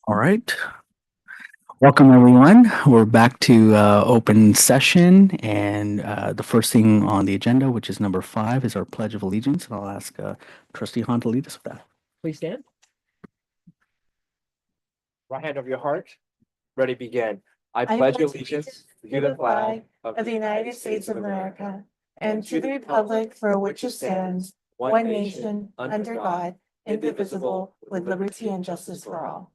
All right. Welcome, everyone. We're back to open session, and the first thing on the agenda, which is number 5, is our Pledge of Allegiance. And I'll ask Trustee Han to lead us with that. Please stand. Right hand over your heart. Ready, begin. I pledge allegiance to the flag of the United States of America and to the republic for which it stands, one nation, under God, indivisible, with liberty and justice for all.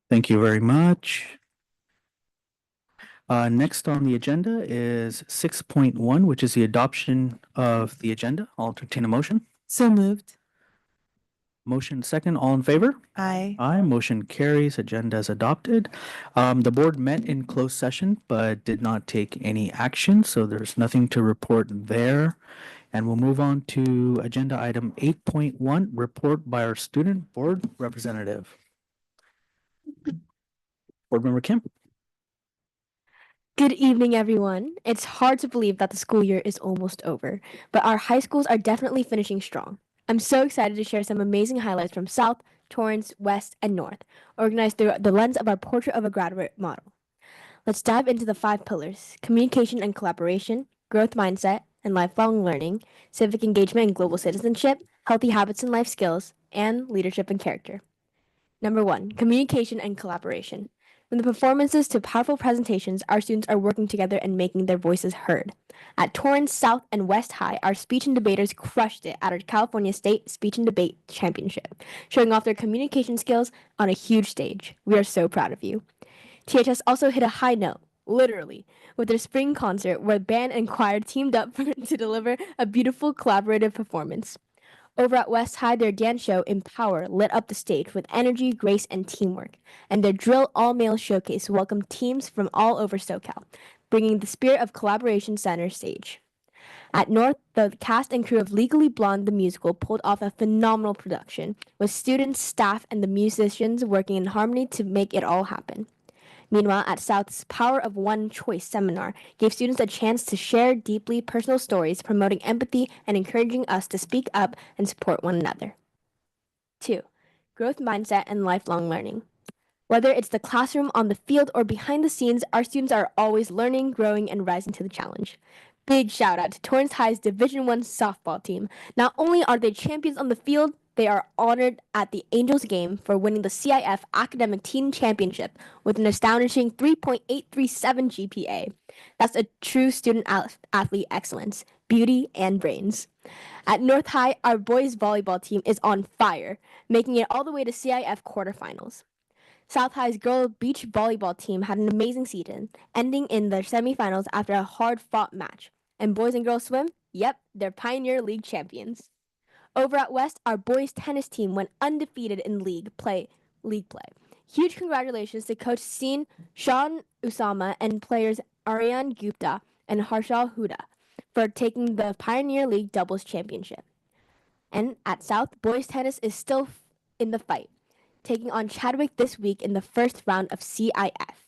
Thank you very much. Next on the agenda is 6.1, which is the adoption of the agenda. I'll entertain a motion. So moved. Motion second. All in favor? Aye. Aye. Motion carries. Agenda is adopted. The board met in closed session but did not take any action, so there's nothing to report there. And we'll move on to agenda item 8.1, report by our student board representative. Board Member Kim. Good evening, everyone. It's hard to believe that the school year is almost over, but our high schools are definitely finishing strong. I'm so excited to share some amazing highlights from South, Torrance, West, and North, organized through the lens of our Portrait of a Graduate model. Let's dive into the 5 pillars: communication and collaboration, growth mindset and lifelong learning, civic engagement and global citizenship, healthy habits and life skills, and leadership and character. Number 1, communication and collaboration. From the performances to powerful presentations, our students are working together and making their voices heard. At Torrance, South, and West High, our speech and debaters crushed it at our California State Speech and Debate Championship, showing off their communication skills on a huge stage. We are so proud of you. THS also hit a high note, literally, with their spring concert where band and choir teamed up to deliver a beautiful collaborative performance. Over at West High, their dance show, Empower, lit up the stage with energy, grace, and teamwork. And their drill all-male showcase welcomed teams from all over SoCal, bringing the spirit of collaboration center stage. At North, the cast and crew of Legally Blonde the musical pulled off a phenomenal production, with students, staff, and the musicians working in harmony to make it all happen. Meanwhile, at South's Power of One Choice seminar gave students a chance to share deeply personal stories, promoting empathy and encouraging us to speak up and support one another. 2. Growth mindset and lifelong learning. Whether it's the classroom, on the field, or behind the scenes, our students are always learning, growing, and rising to the challenge. Big shout out to Torrance High's Division I softball team. Not only are they champions on the field, they are honored at the Angels game for winning the CIF Academic Teen Championship with an astonishing 3.837 GPA. That's a true student athlete excellence, beauty, and brains. At North High, our boys volleyball team is on fire, making it all the way to CIF quarterfinals. South High's girl beach volleyball team had an amazing season, ending in the semifinals after a hard-fought match. And boys and girls swim? Yep, they're Pioneer League champions. Over at West, our boys tennis team went undefeated in league play. Huge congratulations to Coach Sean Usama and players Aryan Gupta and Harshal Huda for taking the Pioneer League doubles championship. And at South, boys tennis is still in the fight, taking on Chadwick this week in the first round of CIF.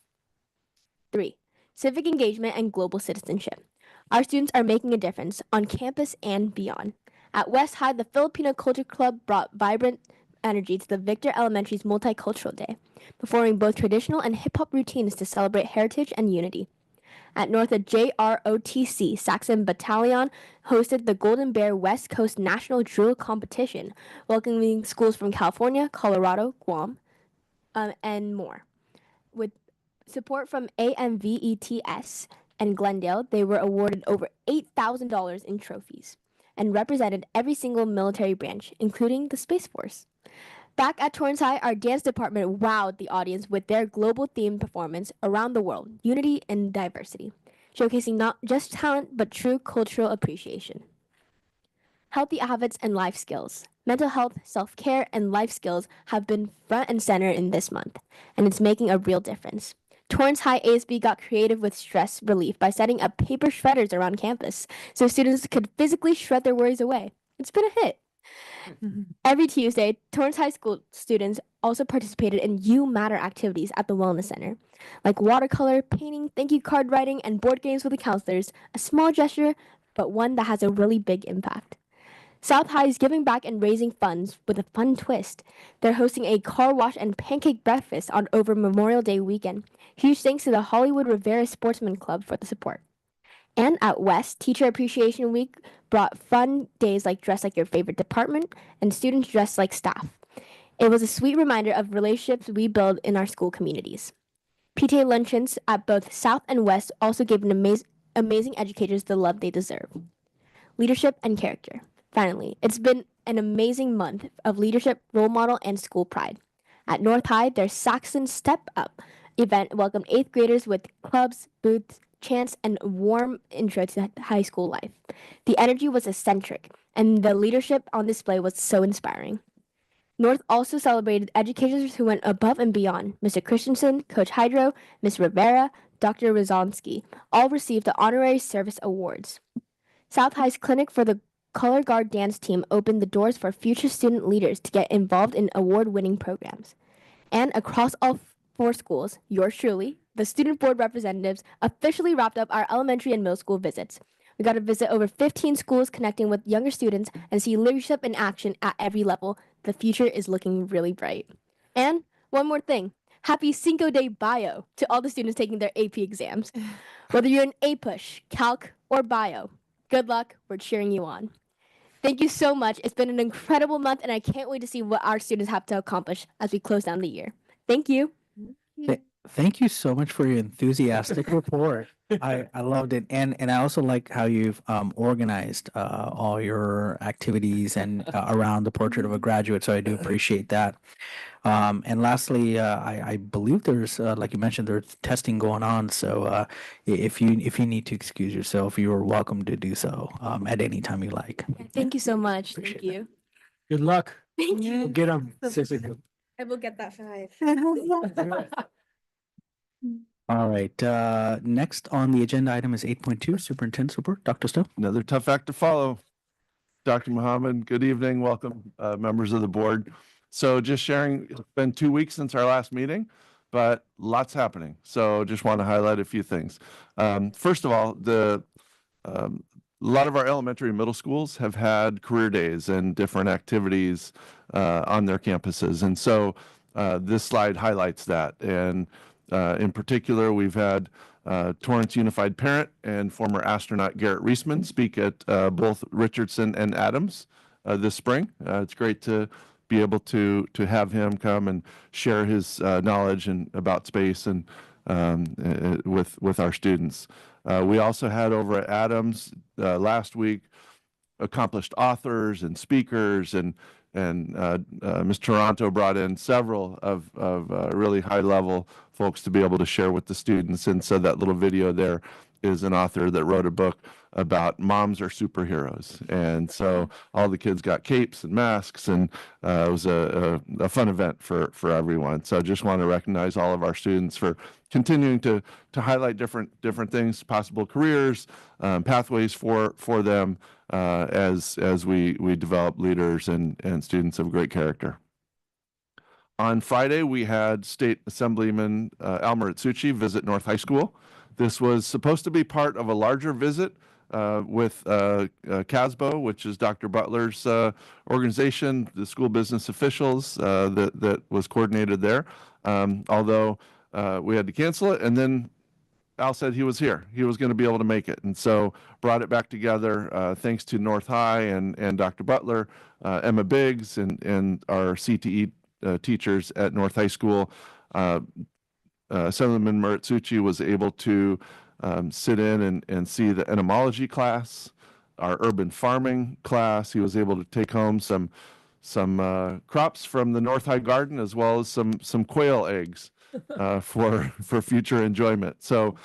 3. Civic engagement and global citizenship. Our students are making a difference on campus and beyond. At West High, the Filipino Culture Club brought vibrant energy to the Victor Elementary's Multicultural Day, performing both traditional and hip-hop routines to celebrate heritage and unity. At North, the JROTC Saxon Battalion hosted the Golden Bear West Coast National Drill Competition, welcoming schools from California, Colorado, Guam, and more. With support from AMVETS and Glendale, they were awarded over $8,000 in trophies and represented every single military branch, including the Space Force. Back at Torrance High, our dance department wowed the audience with their global themed performance, Around the World, Unity and Diversity, showcasing not just talent, but true cultural appreciation. Healthy habits and life skills. Mental health, self-care, and life skills have been front and center in this month, and it's making a real difference. Torrance High ASB got creative with stress relief by setting up paper shredders around campus so students could physically shred their worries away. It's been a hit. Every Tuesday, Torrance High School students also participated in You Matter activities at the Wellness Center, like watercolor, painting, thank you card writing, and board games with the counselors, a small gesture, but one that has a really big impact. South High is giving back and raising funds with a fun twist. They're hosting a car wash and pancake breakfast on over Memorial Day weekend. Huge thanks to the Hollywood Rivera Sportsman Club for the support. And at West, Teacher Appreciation Week brought fun days like dress like your favorite department and students dressed like staff. It was a sweet reminder of relationships we build in our school communities. PTA luncheons at both South and West also gave amazing educators the love they deserve. Leadership and character. Finally, it's been an amazing month of leadership, role model, and school pride. At North High, their Saxon Step Up event welcomed 8th graders with clubs, booths, chants, and a warm intro to high school life. The energy was eccentric, and the leadership on display was so inspiring. North also celebrated educators who went above and beyond. Mr. Christensen, Coach Hydro, Ms. Rivera, Dr. Rozonsky all received the honorary service awards. South High's clinic for the Color Guard dance team opened the doors for future student leaders to get involved in award-winning programs. And across all 4 schools, yours truly, the student board representatives officially wrapped up our elementary and middle school visits. We got to visit over 15 schools connecting with younger students and see leadership in action at every level. The future is looking really bright. And one more thing. Happy Cinco de Bio to all the students taking their AP exams. Whether you're in APUSH, Calc, or Bio, good luck. We're cheering you on. Thank you so much. It's been an incredible month, and I can't wait to see what our students have to accomplish as we close down the year. Thank you. Thank you so much for your enthusiastic report. I loved it, and I also like how you've organized all your activities and around the portrait of a graduate. So I do appreciate that. And lastly, I believe there's like you mentioned, there's testing going on. So if you need to excuse yourself, you are welcome to do so at any time you like. Thank you so much. Appreciate Thank you. Good luck. Thank you. Get them. I will get that 5. All right. Next on the agenda item is 8.2, Superintendent's Report. Dr. Stowe. Another tough act to follow. Dr. Muhammad, good evening. Welcome, members of the board. So just sharing, it's been 2 weeks since our last meeting, but lots happening. So just want to highlight a few things. First of all, a lot of our elementary and middle schools have had career days and different activities on their campuses. And so this slide highlights that. And in particular, we've had Torrance Unified Parent and former astronaut Garrett Reisman speak at both Richardson and Adams this spring. It's great to be able to have him come and share his knowledge and about space and with our students. We also had over at Adams last week accomplished authors and speakers, and Ms. Toronto brought in several of really high level folks to be able to share with the students. And so that little video there is an author that wrote a book about moms are superheroes. And so all the kids got capes and masks, and it was a fun event for everyone. So I just want to recognize all of our students for continuing to highlight different things, possible careers, pathways for them as we develop leaders and students of great character. On Friday, we had State Assemblyman Al Maritsucci visit North High School. This was supposed to be part of a larger visit with CASBO, which is Dr. Butler's organization, the school business officials that was coordinated there. Although we had to cancel it, and then Al said he was here. He was going to be able to make it, and so brought it back together thanks to North High and Dr. Butler, Emma Biggs, and our CTE teachers at North High School. Assemblyman Maritsucci was able to sit in and see the entomology class, our urban farming class. He was able to take home some crops from the North High garden, as well as some quail eggs for future enjoyment. So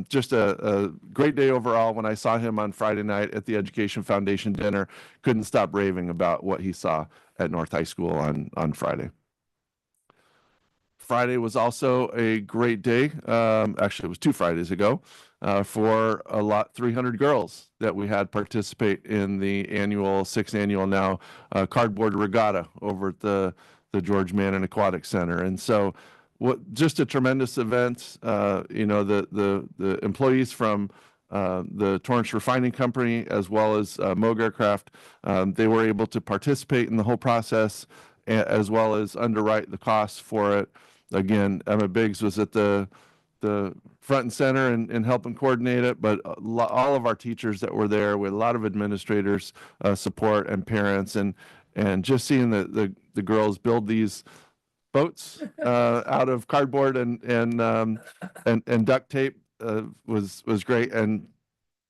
just a great day overall. When I saw him on Friday night at the Education Foundation dinner, couldn't stop raving about what he saw at North High School on Friday. Friday was also a great day. Actually, it was 2 Fridays ago for 300 girls that we had participate in the 6th annual now cardboard regatta over at the George Mannon Aquatic Center. And so just a tremendous event. The employees from the Torrance Refining Company, as well as Moog Aircraft. They were able to participate in the whole process, as well as underwrite the costs for it. Again, Emma Biggs was at the front and center and helping coordinate it, but all of our teachers that were there, with a lot of administrators support and parents, and just seeing the girls build these boats out of cardboard and duct tape was great. And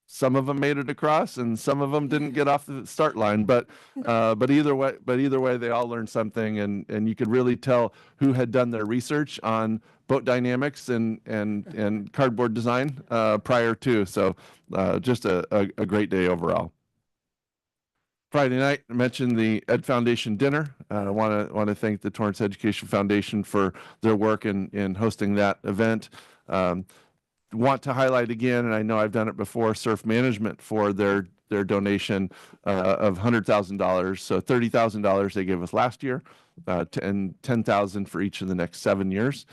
some of them made it across, and some of them didn't get off the start line. But either way, they all learned something, and you could really tell who had done their research on boat dynamics and cardboard design prior to. So just a great day overall. Friday night, I mentioned the Ed Foundation dinner. I want to thank the Torrance Education Foundation for their work in hosting that event. Want to highlight again, and I know I've done it before, Surf Management for their donation of $100,000. So $30,000 they gave us last year, and $10,000 for each of the next 7 years,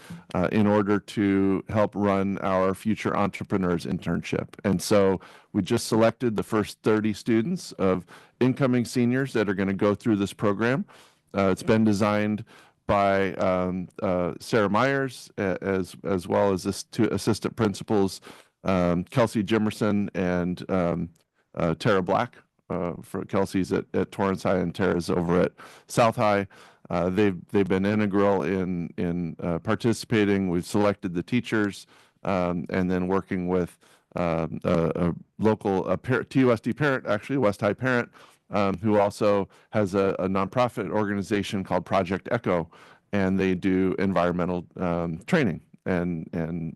in order to help run our Future Entrepreneurs internship. And so we just selected the first 30 students of incoming seniors that are going to go through this program. It's been designed by Sarah Myers, as well as this two assistant principals, Kelsey Jimerson and Tara Black. For Kelsey's at Torrance High and Tara's over at South High. They've been integral in participating. We've selected the teachers, and then working with a local TUSD parent, actually West High parent, who also has a nonprofit organization called Project Echo, and they do environmental training, and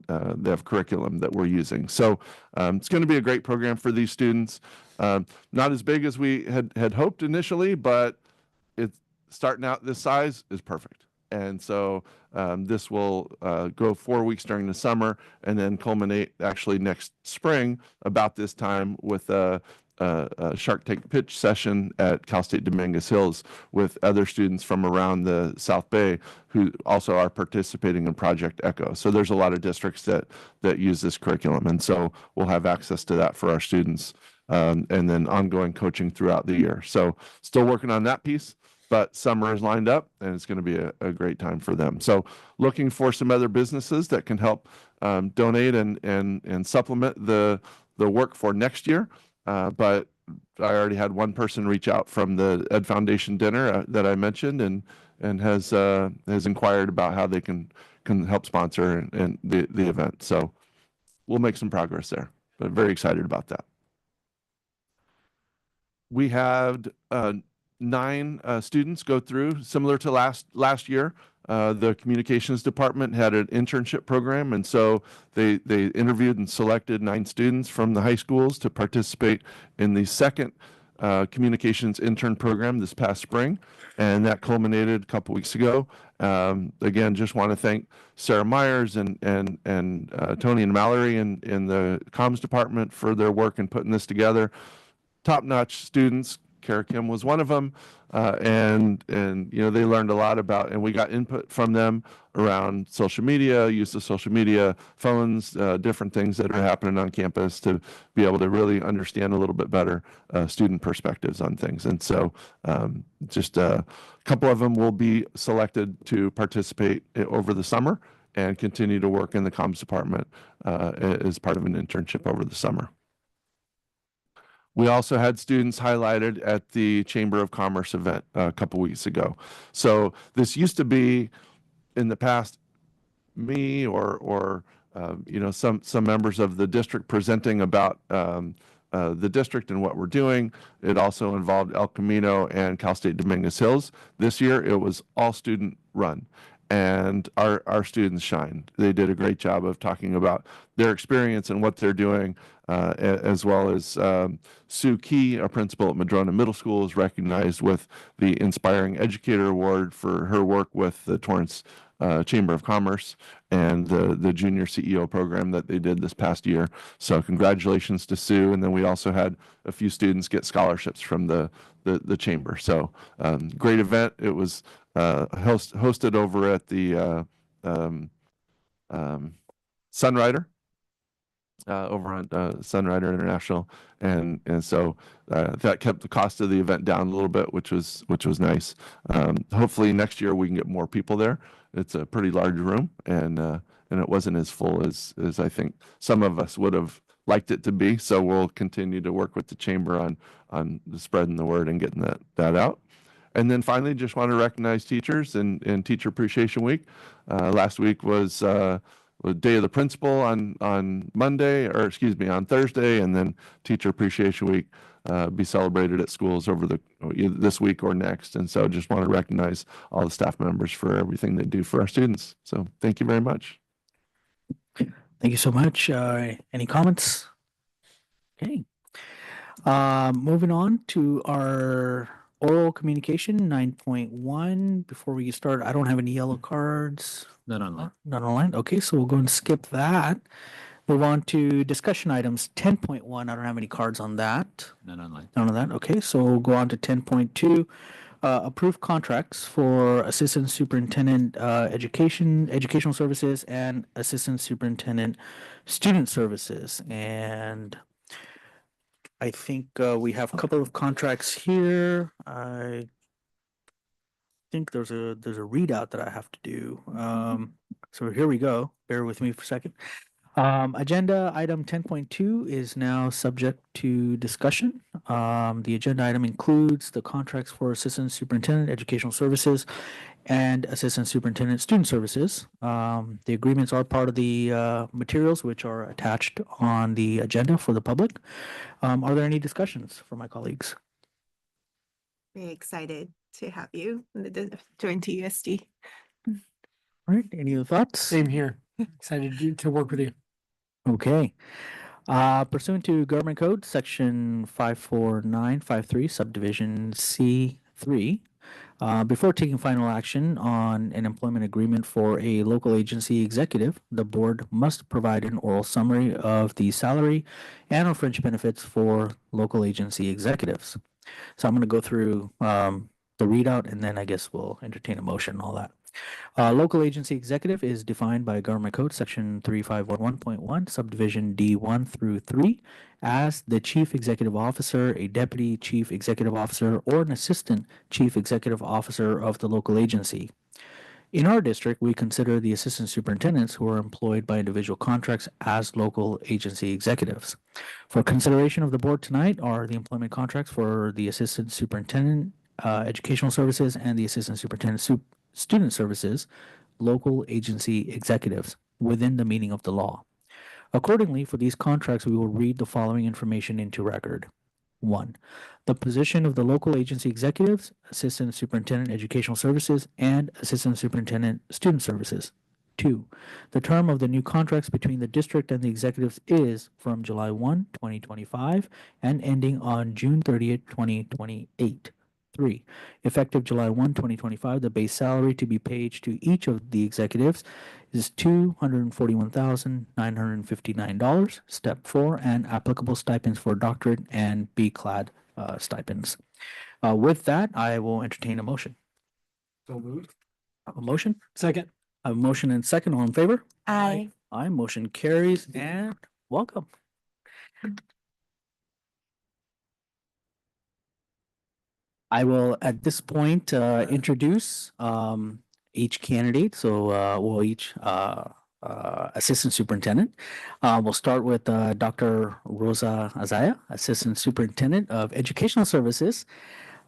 they have curriculum that we're using. So it's going to be a great program for these students. Not as big as we had hoped initially, but it's starting out this size is perfect. And so this will go 4 weeks during the summer, and then culminate actually next spring about this time with a Shark Tank pitch session at Cal State Dominguez Hills with other students from around the South Bay who also are participating in Project Echo. So there's a lot of districts that use this curriculum, and so we'll have access to that for our students, and then ongoing coaching throughout the year. So still working on that piece, but summer is lined up, and it's going to be a great time for them. So looking for some other businesses that can help donate and supplement the work for next year. But I already had one person reach out from the Ed Foundation dinner that I mentioned, and has inquired about how they can help sponsor and the event. So we'll make some progress there, but very excited about that. We had 9 students go through, similar to last year. The communications department had an internship program, and so they interviewed and selected 9 students from the high schools to participate in the second communications intern program this past spring, and that culminated a couple weeks ago. Again, just want to thank Sarah Myers and Tony and Mallory in the comms department for their work in putting this together. Top-notch students. Kara Kim was one of them, and you know, they learned a lot about, and we got input from them around social media, use of social media, phones, different things that are happening on campus to be able to really understand a little bit better student perspectives on things. And so just a couple of them will be selected to participate over the summer and continue to work in the comms department as part of an internship over the summer. We also had students highlighted at the Chamber of Commerce event a couple weeks ago. So this used to be, in the past, me or you know, some members of the district presenting about the district and what we're doing. It also involved El Camino and Cal State Dominguez Hills. This year it was all student run, and our students shined. They did a great job of talking about their experience and what they're doing, as well as Sue Key, a principal at Madrona Middle School, is recognized with the Inspiring Educator Award for her work with the Torrance Chamber of Commerce and the junior CEO program that they did this past year. So congratulations to Sue. And then we also had a few students get scholarships from the chamber. So great event. It was hosted over at the Sunrider. over on Sunrider International, and so that kept the cost of the event down a little bit, which was nice. Hopefully next year we can get more people there. It's a pretty large room, and it wasn't as full as I think some of us would have liked it to be. So we'll continue to work with the chamber on spreading the word and getting that out. And then finally, just want to recognize teachers in Teacher Appreciation Week. Last week was the Day of the Principal on Monday, or excuse me, on Thursday, and then Teacher Appreciation Week be celebrated at schools over this week or next. And so just want to recognize all the staff members for everything they do for our students. So thank you very much. Thank you so much. Any comments? Okay. Moving on to our oral communication 9.1. Before we get started, I don't have any yellow cards. None online. Not online. Okay, so we'll go and skip that. Move on to discussion items 10.1. I don't have any cards on that. None online. None of that. Okay, so we'll go on to 10.2. Approve contracts for Assistant Superintendent Educational Services and Assistant Superintendent Student Services. And I think we have a couple of contracts here. I think there's a readout that I have to do. So here we go. Bear with me for a second. Agenda item 10.2 is now subject to discussion. The agenda item includes the contracts for Assistant Superintendent Educational Services and Assistant Superintendent Student Services. The agreements are part of the materials which are attached on the agenda for the public. Are there any discussions from my colleagues? Very excited to have you join TUSD. All right, any other thoughts? Same here. Excited to work with you. Okay. Pursuant to Government Code, Section 54953, Subdivision C3, before taking final action on an employment agreement for a local agency executive, the board must provide an oral summary of the salary and/or fringe benefits for local agency executives. So I'm going to go through the readout, and then I guess we'll entertain a motion and all that. Local agency executive is defined by Government Code Section 3511.1, Subdivision D1 through 3, as the chief executive officer, a deputy chief executive officer, or an assistant chief executive officer of the local agency. In our district, we consider the assistant superintendents who are employed by individual contracts as local agency executives. For consideration of the board tonight are the employment contracts for the assistant superintendent educational services and the assistant superintendent student services, local agency executives, within the meaning of the law. Accordingly, for these contracts, we will read the following information into record. 1. The position of the local agency executives, assistant superintendent educational services, and assistant superintendent student services. 2. The term of the new contracts between the district and the executives is from July 1, 2025, and ending on June 30th, 2028. 3. Effective July 1, 2025, the base salary to be paid to each of the executives is $241,959. Step 4, and applicable stipends for doctorate and B-clad stipends. With that, I will entertain a motion. So moved. A motion? Second. A motion and second. All in favor? Aye. Aye. Motion carries, and welcome. I will, at this point, introduce each candidate. So each assistant superintendent. We'll start with Dr. Rosa Azaya, Assistant Superintendent of Educational Services.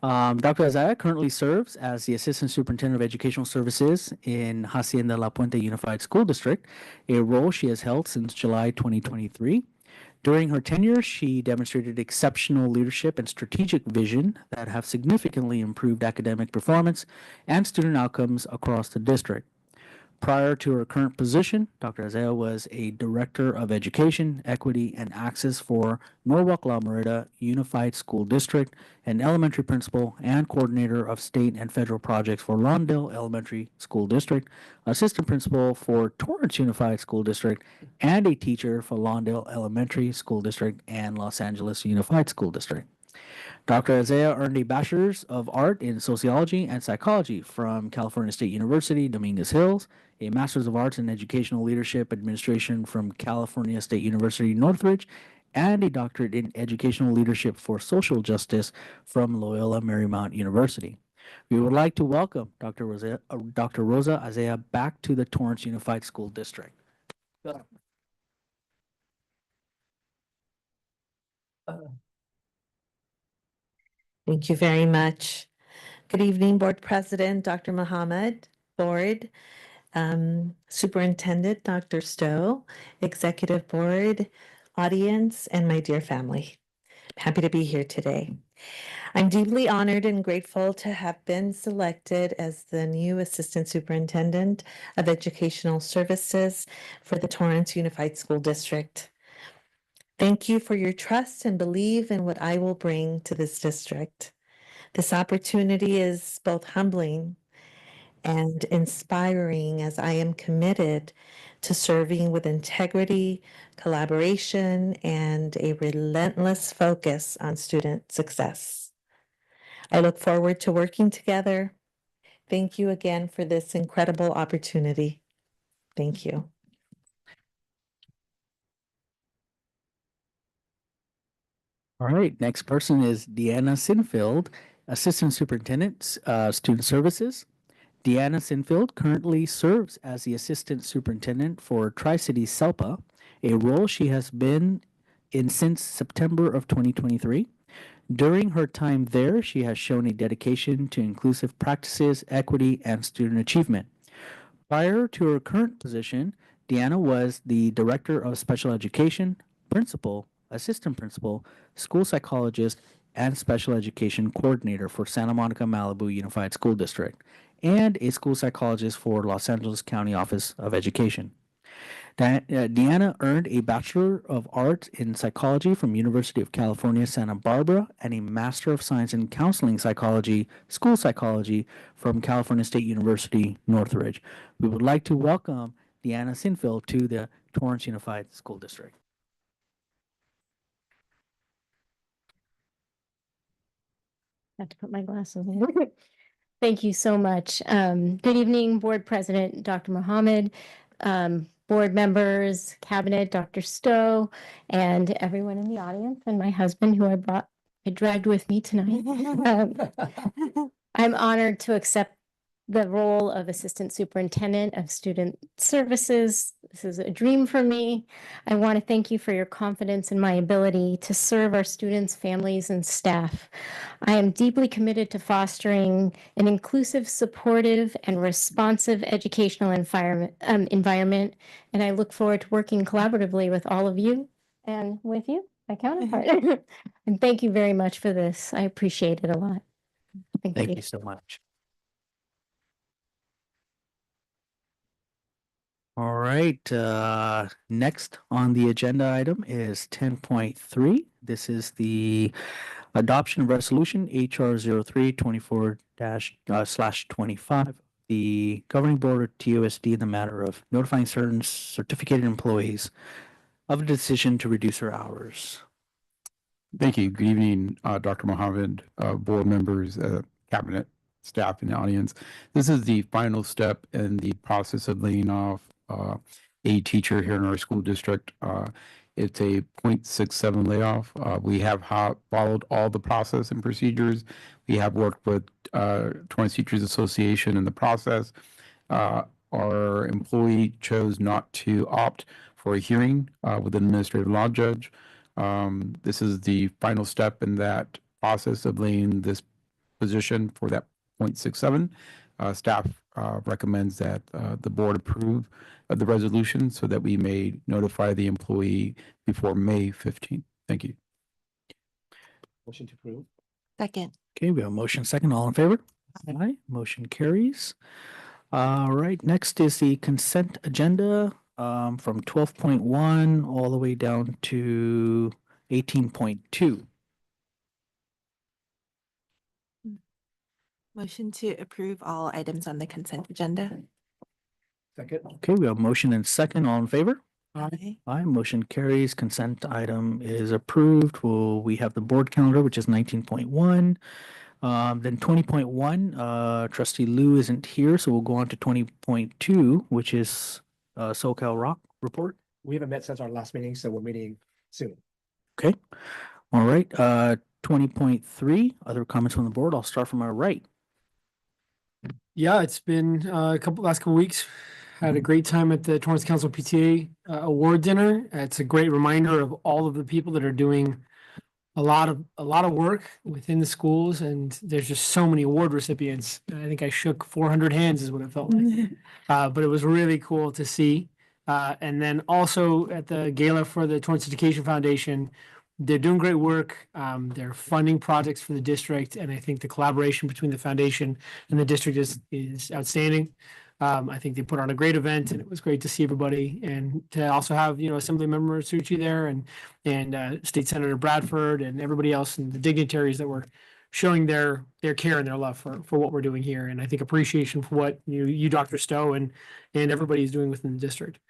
Dr. Azaya currently serves as the Assistant Superintendent of Educational Services in Hacienda La Puente Unified School District, a role she has held since July 2023. During her tenure, she demonstrated exceptional leadership and strategic vision that have significantly improved academic performance and student outcomes across the district. Prior to her current position, Dr. Azaya was a Director of Education, Equity, and Access for Norwalk La Merida Unified School District, an elementary principal and coordinator of state and federal projects for Lawndale Elementary School District, assistant principal for Torrance Unified School District, and a teacher for Lawndale Elementary School District and Los Angeles Unified School District. Dr. Isaiah earned a Bachelor's of Art in Sociology and Psychology from California State University, Dominguez Hills, a Master's of Arts in Educational Leadership Administration from California State University, Northridge, and a Doctorate in Educational Leadership for Social Justice from Loyola Marymount University. We would like to welcome Dr. Rosa Isaiah back to the Torrance Unified School District. Thank you very much. Good evening, Board President, Dr. Mohammed, Board, Superintendent, Dr. Stowe, Executive Board, audience, and my dear family. I'm happy to be here today. I'm deeply honored and grateful to have been selected as the new Assistant Superintendent of Educational Services for the Torrance Unified School District. Thank you for your trust and belief in what I will bring to this district. This opportunity is both humbling and inspiring as I am committed to serving with integrity, collaboration, and a relentless focus on student success. I look forward to working together. Thank you again for this incredible opportunity. Thank you. All right, next person is Deanna Sinfield, Assistant Superintendent, Student Services. Deanna Sinfield currently serves as the Assistant Superintendent for Tri-City SELPA, a role she has been in since September of 2023. During her time there, she has shown a dedication to inclusive practices, equity, and student achievement. Prior to her current position, Deanna was the Director of Special Education, Principal, Assistant Principal, School Psychologist, and Special Education Coordinator for Santa Monica Malibu Unified School District, and a School Psychologist for Los Angeles County Office of Education. Deanna earned a Bachelor of Arts in Psychology from University of California, Santa Barbara, and a Master of Science in Counseling Psychology, School Psychology from California State University, Northridge. We would like to welcome Deanna Sinfield to the Torrance Unified School District. I have to put my glasses on. Thank you so much. Good evening, Board President, Dr. Mohammed, board members, cabinet, Dr. Stowe, and everyone in the audience, and my husband, who I dragged with me tonight. I'm honored to accept the role of Assistant Superintendent of Student Services. This is a dream for me. I want to thank you for your confidence in my ability to serve our students, families, and staff. I am deeply committed to fostering an inclusive, supportive, and responsive educational environment, and I look forward to working collaboratively with all of you and with you, my counterpart. And thank you very much for this. I appreciate it a lot. Thank you so much. All right, next on the agenda item is 10.3. This is the adoption of resolution HR 0324-/25, the governing board of TUSD in the matter of notifying certain certificated employees of a decision to reduce their hours. Thank you. Good evening, Dr. Mohammed, board members, cabinet staff in the audience. This is the final step in the process of laying off a teacher here in our school district. It's a 0.67 layoff. We have followed all the process and procedures. We have worked with Torrance Teachers Association in the process. Our employee chose not to opt for a hearing with an administrative law judge. This is the final step in that process of laying this position for that 0.67. Staff recommends that the board approve of the resolution so that we may notify the employee before May 15th. Thank you. Motion to approve. Second. Okay, we have a motion second. All in favor? Aye. Motion carries. All right, next is the consent agenda from 12.1 all the way down to 18.2. Motion to approve all items on the consent agenda. Second. Okay, we have a motion and second. All in favor? Aye. Aye, motion carries. Consent item is approved. We have the board calendar, which is 19.1. Then 20.1, trustee Lou isn't here, so we'll go on to 20.2, which is SoCal Rock report. We haven't met since our last meeting, so we're meeting soon. Okay. All right. 20.3, other comments from the board. I'll start from our right. Yeah, it's been last couple weeks. Had a great time at the Torrance Council PTA award dinner. It's a great reminder of all of the people that are doing a lot of work within the schools, and there's just so many award recipients. I think I shook 400 hands is what it felt like. But it was really cool to see. And then also at the gala for the Torrance Education Foundation, they're doing great work. They're funding projects for the district, and I think the collaboration between the foundation and the district is outstanding. I think they put on a great event, and it was great to see everybody, and to also have Assemblymember Suchi there, and State Senator Bradford, and everybody else, and the dignitaries that were showing their care and their love for what we're doing here, and I think appreciation for what you Dr. Stowe, and everybody is doing within the district.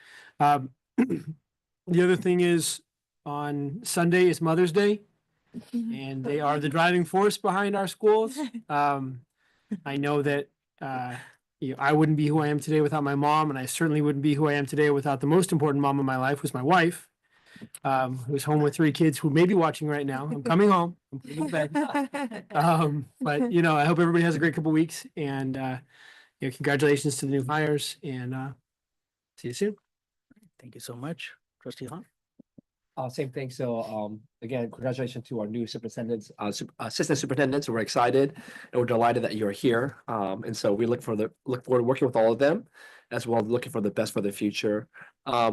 The other thing is, on Sunday is Mother's Day, and they are the driving force behind our schools. I know that I wouldn't be who I am today without my mom, and I certainly wouldn't be who I am today without the most important mom in my life, who's my wife, who's home with 3 kids who may be watching right now. I'm coming home. I'm putting to bed. But I hope everybody has a great couple weeks, and congratulations to the new hires, and see you soon. Thank you so much. Trustee Hunt. Same thing. So again, congratulations to our new superintendents, assistant superintendents. We're excited and we're delighted that you're here. And so we look forward to working with all of them, as well as looking for the best for the future.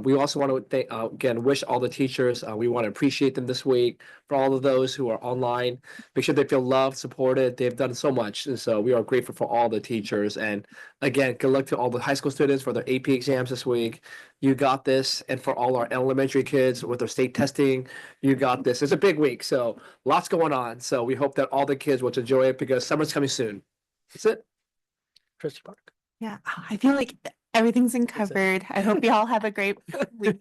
We also want to again wish all the teachers. We want to appreciate them this week. For all of those who are online, make sure they feel loved, supported. They've done so much, and so we are grateful for all the teachers. And again, good luck to all the high school students for their AP exams this week. You got this. And for all our elementary kids with their state testing, you got this. It's a big week, so lots going on. So we hope that all the kids will enjoy it, because summer's coming soon. That's it. Trustee Park. Yeah, I feel like everything's covered. I hope you all have a great week.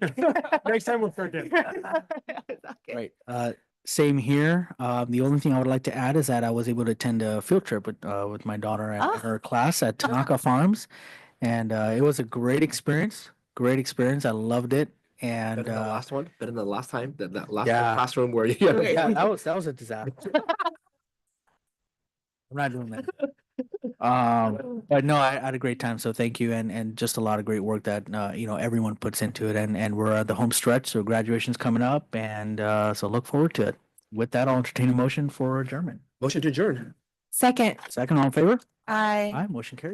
Next time we'll forget. Right. Same here. The only thing I would like to add is that I was able to attend a field trip with my daughter and her class at Tanaka Farms, and it was a great experience. Great experience. I loved it. And Better than the last one. Better than the last time. That last Yeah. classroom where you. yeah, that was a disaster. I'm not doing that. But no, I had a great time. So thank you, and just a lot of great work that everyone puts into it, and we're at the home stretch. So graduation's coming up, and so look forward to it. With that, I'll entertain a motion for adjournment. Motion to adjourn. Second. Second, all in favor? Aye. Aye, motion carries.